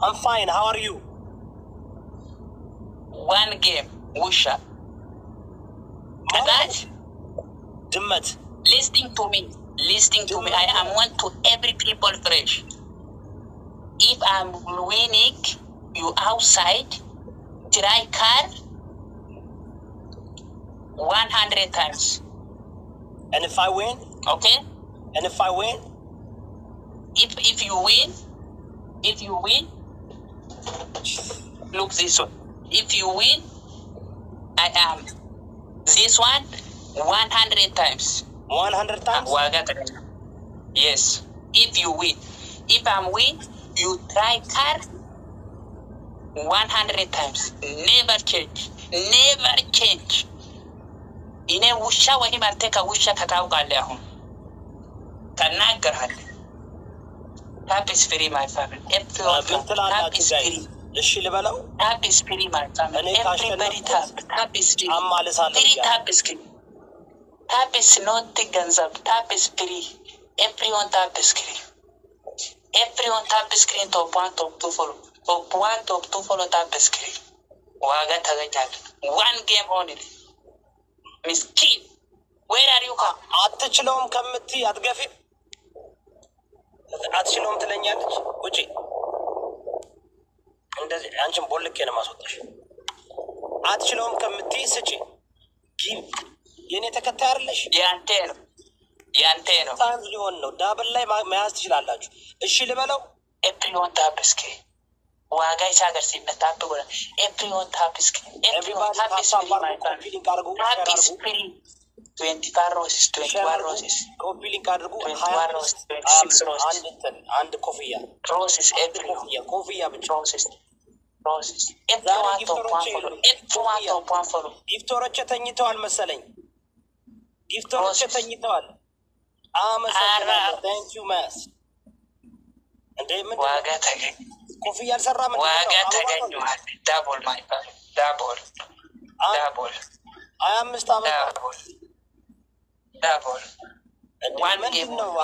I'm fine. How are you? One game, Wusha. That? Dimmat. Listening to me. I am one to every people fresh. If I'm winning, you outside, try car 100 times. And if I win? Okay? And if I win? If you win, look this one. If you win, I am this one 100 times. 100 times? Yes. If you win. If I'm win, you try car 100 times. Never change. Never change. Ine wusha wahi marteka wusha katau kalehum. Kanagarhad. Tap is free, my family. Tap is free. Tap is free, my family. Everybody tap. Tap is free. Free tap is free. Tap is not the ganzab. Tap is free. Everyone tap is free. Everyone tap is screen top 1, top 2 follow. Top 1, top 2 follow tap is screen. Waga tagajak. One game only. Miskin. Where are you come? አትችለውም ከምትይ አትገፊም አትችለውም ትለኛለች ውጪ እንደዚህ አንቺን ቦልኬ ነው ማስወጣሽ አትችለውም ከምትይ ስጪ የኔ ተከታይ አይደለሽ ያንተ ነው ታም ሊሆን ነው ዳብል ላይ መያዝ ትችላላችሁ እሺ ልበለው ኤቭሪዋን ታፕ ስክሪን ዋጋ ይሳገር ሲመጣ ተቆራ ኤቭሪዋን ታፕ ስክሪን ኤቭሪዋን ታፕ ስክሪን 24 roses 21 roses copy link አድርጉ 21 roses 26 roses አንድ ኮፍያ roses everyone ኮፍያ ብቻ roses everyone top 1 follow ጊፍቶሮች ተኝተዋል መሰለኝ ጊፍቶሮች ተኝተዋል አመሰግናለሁ thank you mass እንደምን ዋጋ ተገኘ ኮፍያ አልሰራ ምን ዋጋ ተገኘ double my friend double I am Mr. Double. One game. Double.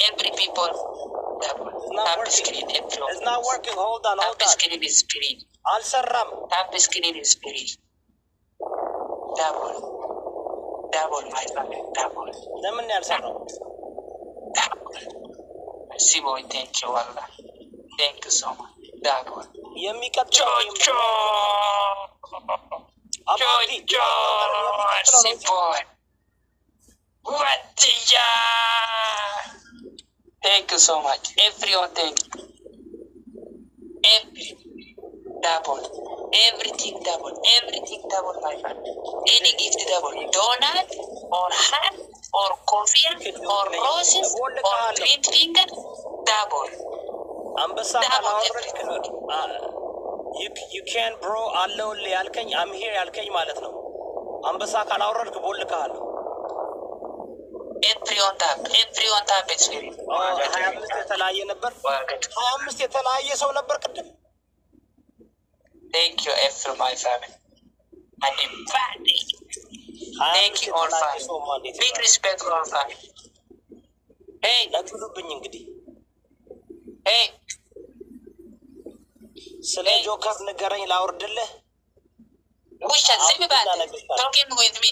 Every people. Double. Tap screen. It's not working. Hold on. Tap screen is free. Al Sarram. Tap screen is free. Double. Double, my friend. Double. Lemen Al Sarram. Double. See boy, thank you, Allah. Thank you so much. Double. Cho. See boy. What the Thank you so much. Everyone, thank you. Double. Everything double. Everything double, my friend. Any gift double. Donut or hat or coffee or roses or green finger, double. You can bro alone alkany I'm here alkany ማለት ነው አንበሳ ካላወረድክ ቦልካለሁ everyone tap is free 25 የተለያየ ነበር 25 የተለያየ ሰው ነበር ቅድም thank you every my family and the family thank you all family big respect for all family hey ለጥሉብኝ እንግዲህ hey ስለ ጆከር ንገረኝ ላውርድልህ Busha, zimi bad. Talking with me.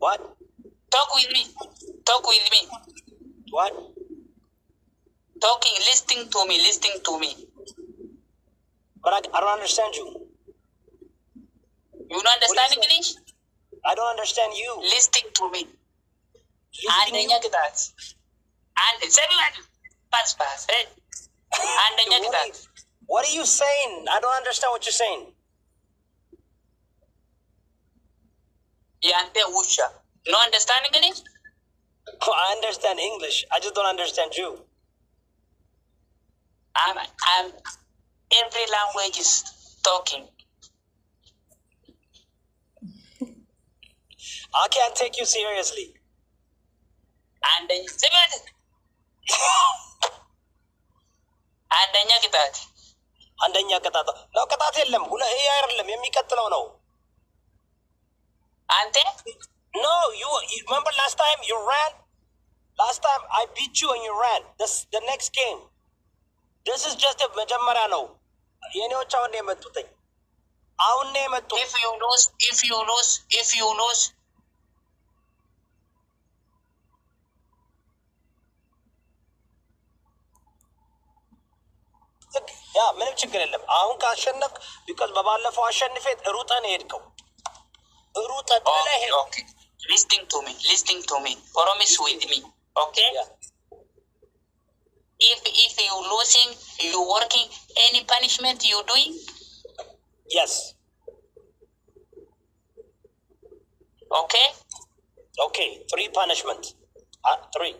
What? Talk with me. What? Talking, listening to me. But I don't understand you. You don't understand English? I don't understand you. Listening to me. And pass. Hey. What are you saying? I don't understand what you're saying. Yante Usha. No understand English? Oh, I understand English. I just don't understand you. I'm every language is talking. I can't take you seriously. And then አንደኛ ቅጣት ነው ቅጣት የለም ይሄ አይደለም የሚቀጥለው ነው አንተ no you remember last time I beat you and you ran the next game this is just a መጀመሪያ ነው የኔዎች አሁን ነው የመጡት አሁን ነው የመጡት if you lose ያ ምንም ችግር የለም አሁን ካሸነፍክ because በባለፈው አሸንፈት ሩጠን ሄድከው ሩጠን ላይ okay listening to me promise with me okay yeah. if you losing you working any punishment you doing yes okay 3 punishment 3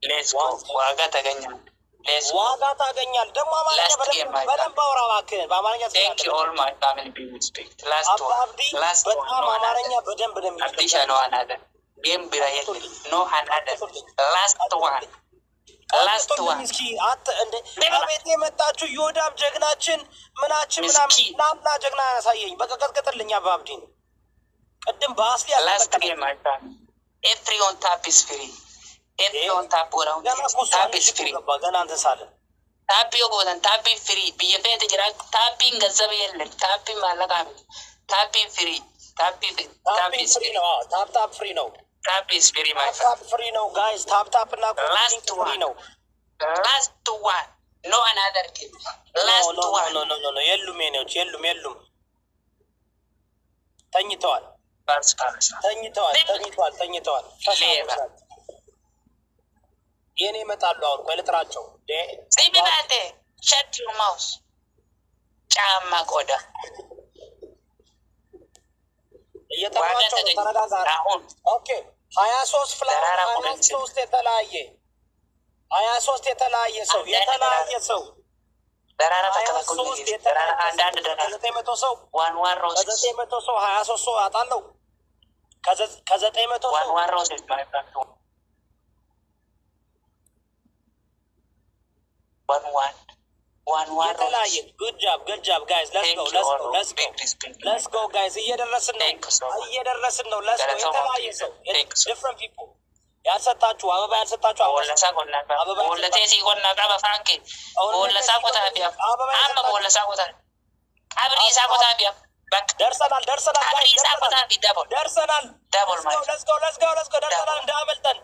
let's go ዋጋ ታገኛል ዋጋ ታገኛል ደሞ አማርኛ በደንብ አውራ እባክህ በአማርኛ thank you all my family be respect last በጣም አማርኛ በደንብ ነው የሚያሻለው አናደ game ብራየት no another last one እስኪ አት እንደ አቤት የመጣችሁ ዮዳብ ጀግናችን ምናችን ምናምና ጀግና ያሳየኝ በቃ ቀጥቀጥልኝ አባብዲን ቀደም ባስሊ last game my family everyone tap is free everyone tap around tap is free ገና አንተ ሳለ tap yogodan tap free ቢየፈት ጅራ tapping ገንዘብ የለም tapping ማለቃም tapping free tap is free ነው tap free ነው tap is free my tap free no guys tap እና last one no another game last one no የሉም ተኝተዋል የኔ መጣሉ አሁን ቆልጥራቸው ሲቢባቴ shut your mouth ጫማ ቆዳ እየተባቸው ተረጋጋ ኦኬ 23 ፍላወር 23 የተለያየ ሰው ደራራ ተከታተሉ ደራራ አንዳንድ ደራራ 900 ሰው ዋን ሮስ 900 ሰው 23 ሰው አጣለው ከ900 ሰው ዋን ሮስ ማለት ነው one የተለያየ good job guys let's go guys እየደረስን ነው let's go የተለያየ ሰው different people ያልሰጣችሁ አበባ ያልሰጣችሁ አበባ ወለቴ ሲቆና ቀባ ፍራንክ ወለሳ ቆታ ቢያ አማ ወለሳ ቆታ አብሪ ሳቆታ ቢያ በቃ ደርሰናል አብሪ ሳቆታ ቢያ ደርሰናል let's go ደርሰናል እንዳመልጠን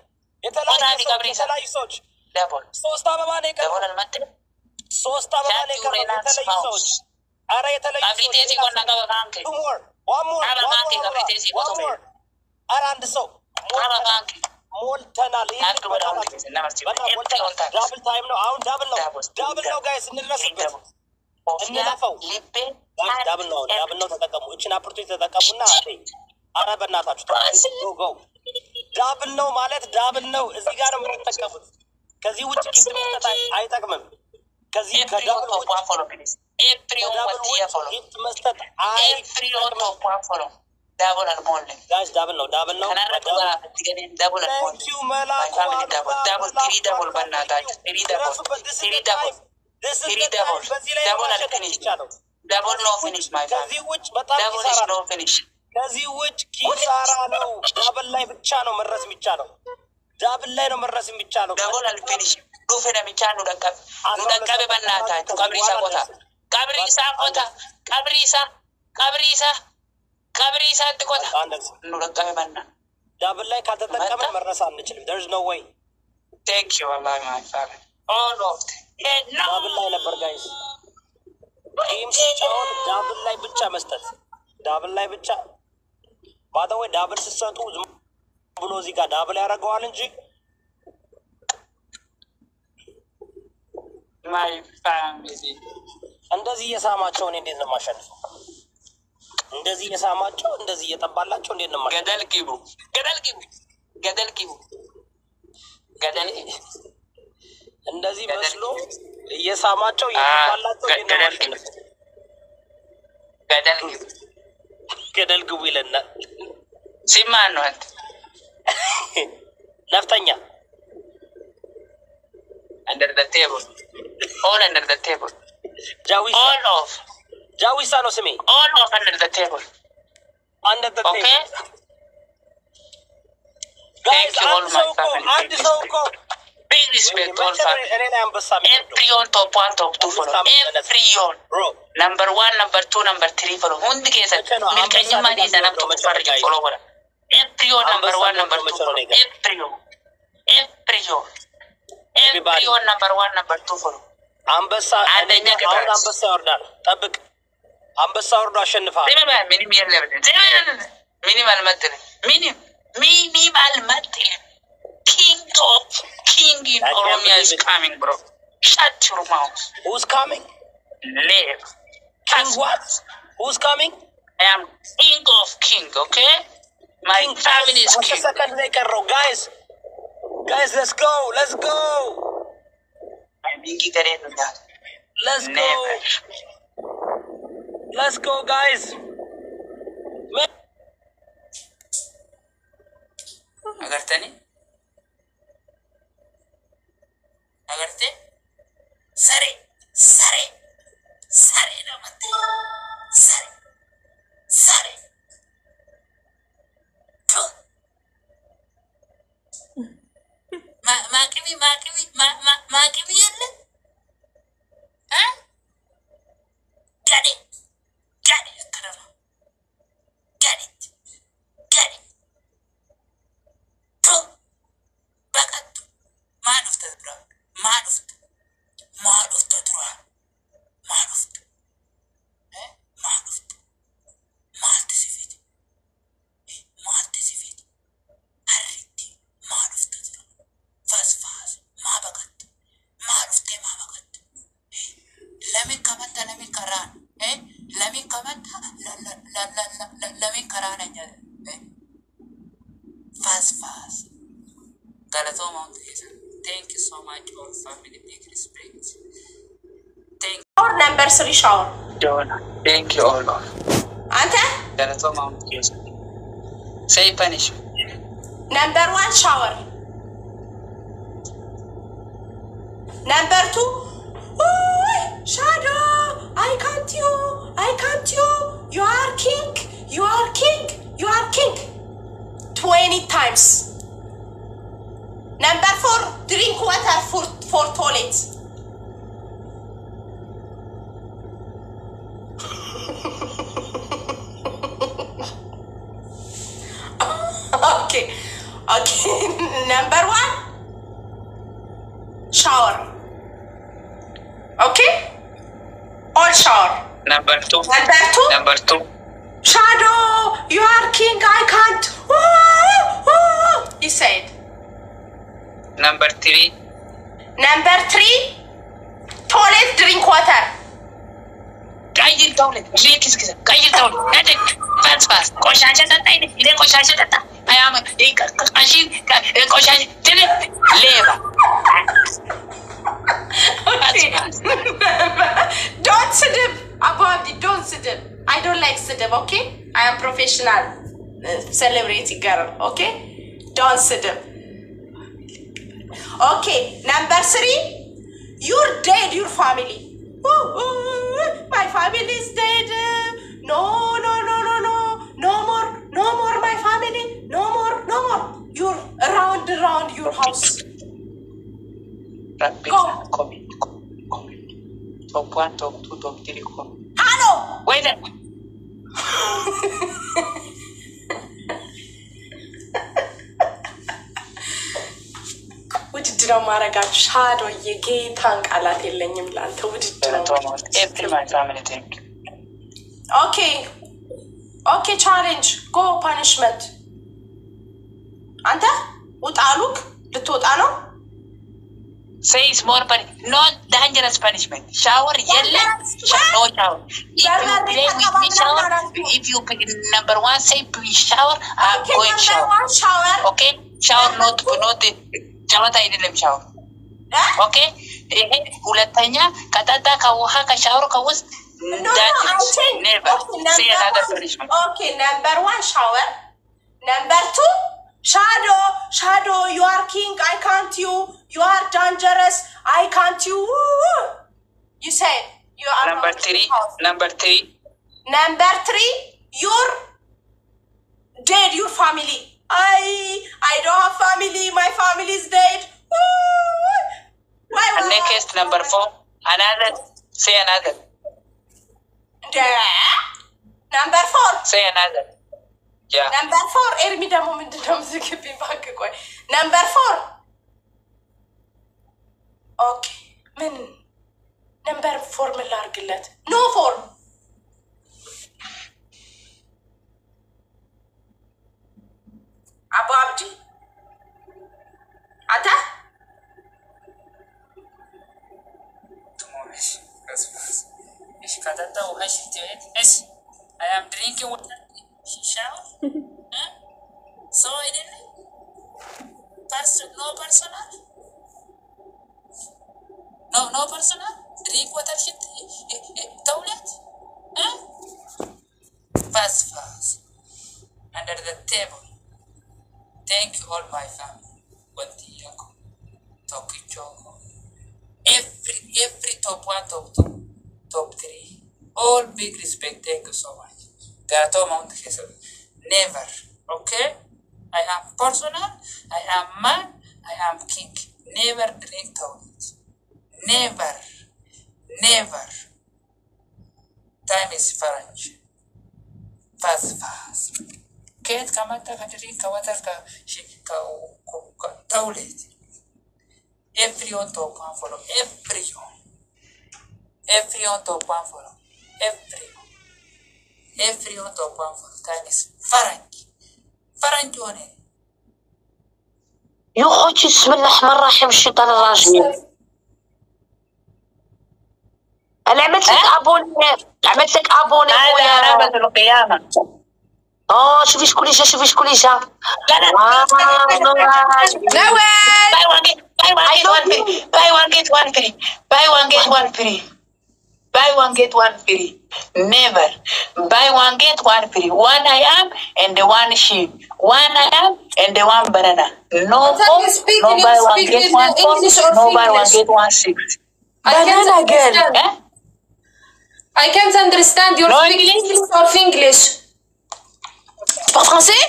የተለያየ ሰዎች ሶስት አበባ ነው የቀረው ሶስት አበባ ነው የቀረው የተለያየ ሰዎች አረ የተለያየ አብሪ ሲቆና ቀባ ፍራንክ one more አረ አንድ ሰው ሞልተናል ዳብል ታይም ነው አሁን ዳብል ነው ጋይስ እንረስበት እንለፈው ዳብል ነው ተጠቀሙ እቺን አፕርቶች ተጠቀሙና አረ በእናታችሁ ጎ ዳብል ነው ማለት ዳብል ነው እዚህ ጋር ነው የምትጠቀሙት ከዚህ ውጭ ጊፍት አይጠቅምም ከዚህ ከዳብል ጊፍት መስጠት አይጠቅምም double and more guys double no double and more thank you malaku double three double banana three double double and finish double no finish my ከዚህ ውጭ በጣም ኪሳራ ነው finish ከዚህ ውጭ ኪሳራ ነው ዳብል ላይ ብቻ ነው መረስ የሚቻለው ዳብል ላይ ነው መረስ የሚቻለው double and finish ዱ ፈነሚቻኑ ደቀበ በእናታችሁ ቀብሪሳ ትቆጣ ነው ደቀበ በእና ዳብል ላይ ከተጠቀመን መረስ አንችልም there's no way thank you allah my father all of ዳብል ላይ ነበር ጋይስ ጌምስ ጫወት ዳብል ላይ ብቻ መስጠት ዳብል ላይ ብቻ ባዳው ዳብል ሲሰጡ ብሎ እዚህ ጋር ዳብል ያደርገዋል እንጂ my family እንደዚህ የሳማቸው እኔ እንዴት ነው ማሸነፍ እንደዚህ የሳማቸው እንደዚህ የጠባላቸው እንዴት ነው ማሸነፍ ገደል ኪቡ እንደዚህ መስሎ የሳማቸው የጠባላቸው ገደል ግቡ ይለናል ሲማን ነው አንተ ነፍጠኛ under the table all under the table Jawisa all of Jawisa no simi all of under the table okay guys thank you all my family and so big respect all family. Everyone top 1, top 2 follow. Everyone. Number 1, number 2, number 3 follow. Hundi kesa. Milkanya mani zanam to farji follow wala. Everyone number 1, number 2 follow. Everyone. Everyone number 1, number 2 follow. Ambassa andanya ketas. Ambassa ordal. Tabik. Ambassa ordo አሸንፋ minimal matter. Minimal matter. King in Oromia is coming, bro. Shut your mouth. Who's coming? Leave. King what? Who's coming? I am king of king, okay? My king family is king. Guys, let's go. I'm Let's go, guys. Agarte? Sare na mate. Sare. Makimi yelle? Huh? Got it. Fast. Thank you so much, all family. Big respect. Or number 3 shower. Thank you all. Ante? Say punishment. Number 1 shower. Number 2. Shadow. I can't you. You are king. 20 times. Number 4, drink water for toilet. Okay. Number 1, shower. Okay? All shower. Number 2. Shadow, you are king, I can't. He said. Number 3, toilet, drink water. Kail toilet. Fast. Koshasha tata. I am Leva. Don't sidip, Abadi, don't sidip. I don't like sidip, okay? I am professional celebrity girl, okay? Don't sidip. Okay, number 3, you're dead, your family. My family is dead. No more, my family. No more. You're around your house. Go. Comment. Top 1, top 2, top 3, comment. Hello. Wait. ውድድር ማረጋችሁ ሻዶ የጌታን ቃላት የለኝም ላንተ ውድድር ኦኬ ቻሌንጅ ጎ ፓኒሽመንት አንተ ውጣሉክ ልትወጣ ነው Say more not dangerous punishment. Shower yelle. No shower. If you play with me shower, if you pick number 1, say please shower. I'm going shower. Okay? Shower not ጨዋታ አይደለም ሻወር ኦኬ ይሄ ሁለተኛ ከታታ ከውሃ ከሻወር ከውስጥ never say another punishment. Okay, number 1 shower. Number 2 shadow you are king, I can't you are dangerous, I can't you said you are number 3 you're dead, your family. I don't have family. My family is dead. next number 4. Another. Say another. Number 4. Say another. Yeah. Number 4. Ermi da moment dum zikibi bak koy. Number 4. Okay. Min number 4 min largillet. No 4. Abu Abdi. Ata? Tomorrow. Is katata uhashi tiwet. Yes. I am drinking water. Shisha. Huh? So I didn't. No personal. No personal. Drink water shit. Toilet. Huh? Fast. Under the table. Thank you all my family. Wantiyako. Tokichoko. Every top 1, top 2, top 3. All big respect. Thank you so much. Gato Mount Hazel. Never. Okay? I am personal. I am man. I am king. Never drink toilet. Never. Time is French. Fast. Kate kamata ka drink ka water ka toilet. Everyone top 1 follow. Everyone top 1 follow. Everyone top 1 follow. Time is French one. يا خوتي بسم الله الرحمن الرحيم الشيطان الرجيم. انا عملت لك ابوني هذا رابط القيامة. شوفي شكون اللي جا لا buy one get one free. Never. Buy one get one free. One I am and the one she. One I am and the one banana. No buy one get one 4. No buy one get 1 6. banana girl. I can't understand your English or English. Pas français?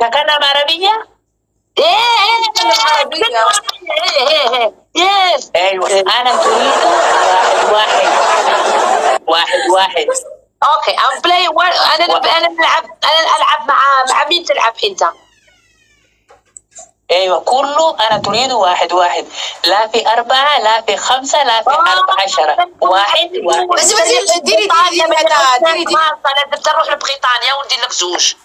تكلم عربية؟ Yes. ايوه انا تريد واحد. اوكي I'm playing انا العب مع مين تلعب انت؟ ايوه كله انا تريد واحد. لا في 4 لا في 5 لا في 10. واحد. بس ديري لازم تروح لبريطانيا وندير لك 2.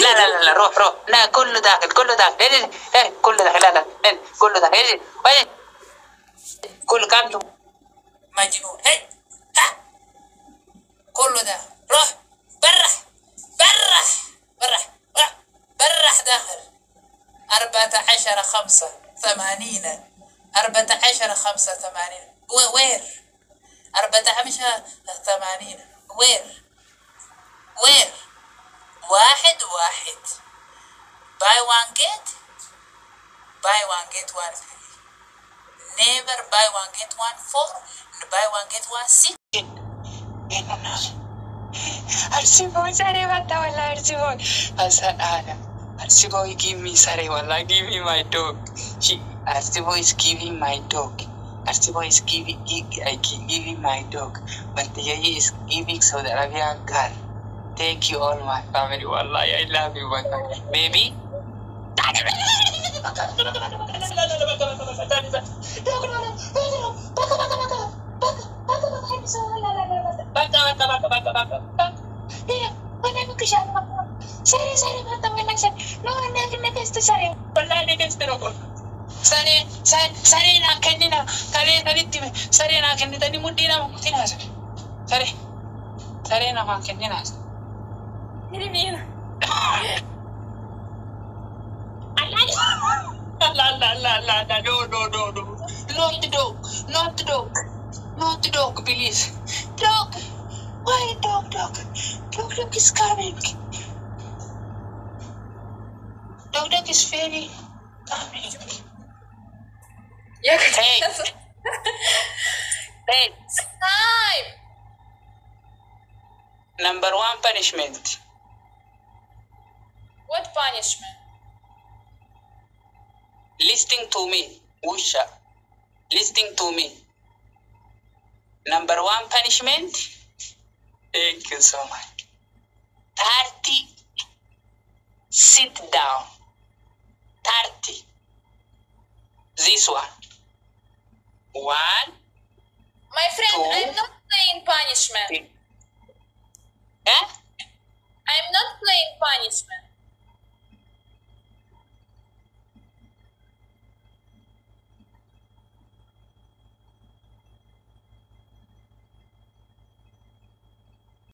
لا روح لا كله داخل كله داخل لا كله داخل كله كامتو مجنون كله ده روح برح داخل 14 5 80 14 5 80 وير 14 80 وير واحد buy one get one free. Never buy one get one 4. Buy one get 1 6. Arsiboy sorry bata wala Arsiboy. Hasan Adam. Arsiboy give me sorry wala give me my dog. Arsiboy is giving my dog. Arsiboy is giving my dog. But Yayi is giving Saudi Arabia girl. Thank you all my family. Wallahi, I love you, baby. No. Not the dog, please. Dog. Why dog? Dog is coming. Dog is very coming. Hey. Time. Number 1 punishment. What punishment? Listening to me. Wusha. listening to me. Number 1 punishment. Thank you so much. 30. Sit down. 30. This one. 1. My friend, Two. I'm not saying punishment.